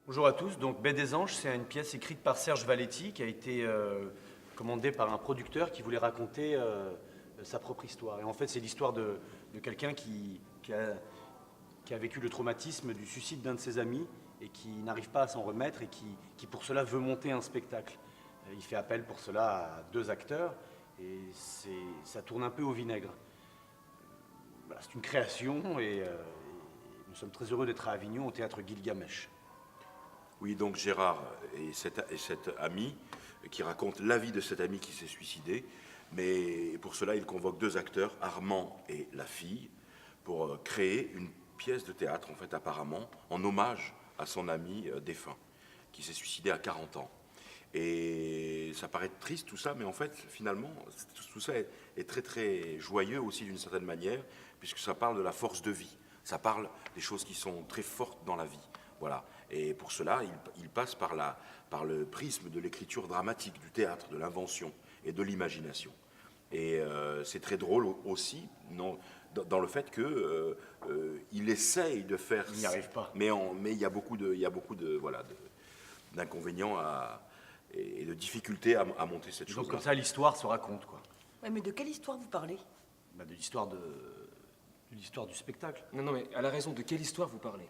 Bonjour à tous. Donc Baie des Anges, c'est une pièce écrite par Serge Valetti qui a été commandée par un producteur qui voulait raconter sa propre histoire. Et en fait, c'est l'histoire de quelqu'un qui a vécu le traumatisme du suicide d'un de ses amis et qui n'arrive pas à s'en remettre et qui pour cela veut monter un spectacle. Il fait appel pour cela à 2 acteurs et ça tourne un peu au vinaigre. Voilà, c'est une création et nous sommes très heureux d'être à Avignon au théâtre Gilgamesh. Oui, donc Gérard et cet ami qui raconte la vie de cet ami qui s'est suicidé, mais pour cela il convoque 2 acteurs, Armand et la fille, pour créer une pièce de théâtre, en fait apparemment, en hommage à son ami défunt, qui s'est suicidé à 40 ans. Et ça paraît triste tout ça, mais en fait, finalement, tout ça est très très joyeux aussi d'une certaine manière, puisque ça parle de la force de vie, ça parle des choses qui sont très fortes dans la vie. Voilà. Et pour cela, il passe par le prisme de l'écriture dramatique, du théâtre, de l'invention et de l'imagination. Et c'est très drôle aussi dans le fait qu'il essaye de faire... Il n'y arrive pas. Mais il y a beaucoup d'inconvénients et de difficultés à monter cette chose-là. Donc comme ça, l'histoire se raconte, quoi. Ouais, mais de quelle histoire vous parlez? De l'histoire du spectacle. Non, mais à la raison de quelle histoire vous parlez?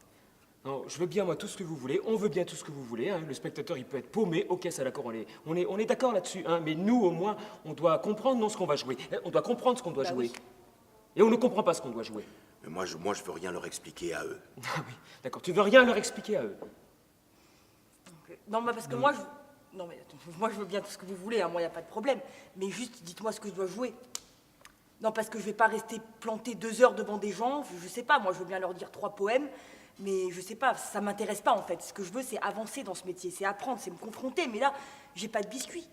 Non, je veux bien, moi, tout ce que vous voulez, on veut bien tout ce que vous voulez, hein. Le spectateur, il peut être paumé, ok, c'est d'accord, on est d'accord là-dessus, hein. Mais nous, au moins, on doit comprendre, non, ce qu'on va jouer. On doit comprendre ce qu'on doit jouer. Oui. Et on ne comprend pas ce qu'on doit jouer. Mais moi, je veux rien leur expliquer à eux. Ah oui, d'accord, tu veux rien leur expliquer à eux. Non, mais parce que moi, non, mais attends, moi, je veux bien tout ce que vous voulez, hein, moi, il n'y a pas de problème. Mais juste, dites-moi ce que je dois jouer. Non, parce que je vais pas rester planté 2 heures devant des gens, je sais pas, moi, je veux bien leur dire 3 poèmes, mais je sais pas, ça m'intéresse pas, en fait. Ce que je veux, c'est avancer dans ce métier, c'est apprendre, c'est me confronter, mais là, j'ai pas de biscuit.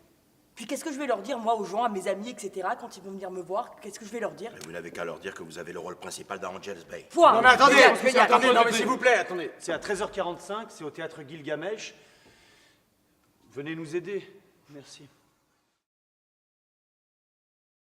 Puis qu'est-ce que je vais leur dire, moi, aux gens, à mes amis, etc., quand ils vont venir me voir, qu'est-ce que je vais leur dire? Mais vous n'avez qu'à leur dire que vous avez le rôle principal dans Angel's Bay. Pouah, Non mais attendez, attendez, non mais s'il vous plaît, attendez. C'est à 13h45, c'est au théâtre Gilgamesh. Venez nous aider. Merci.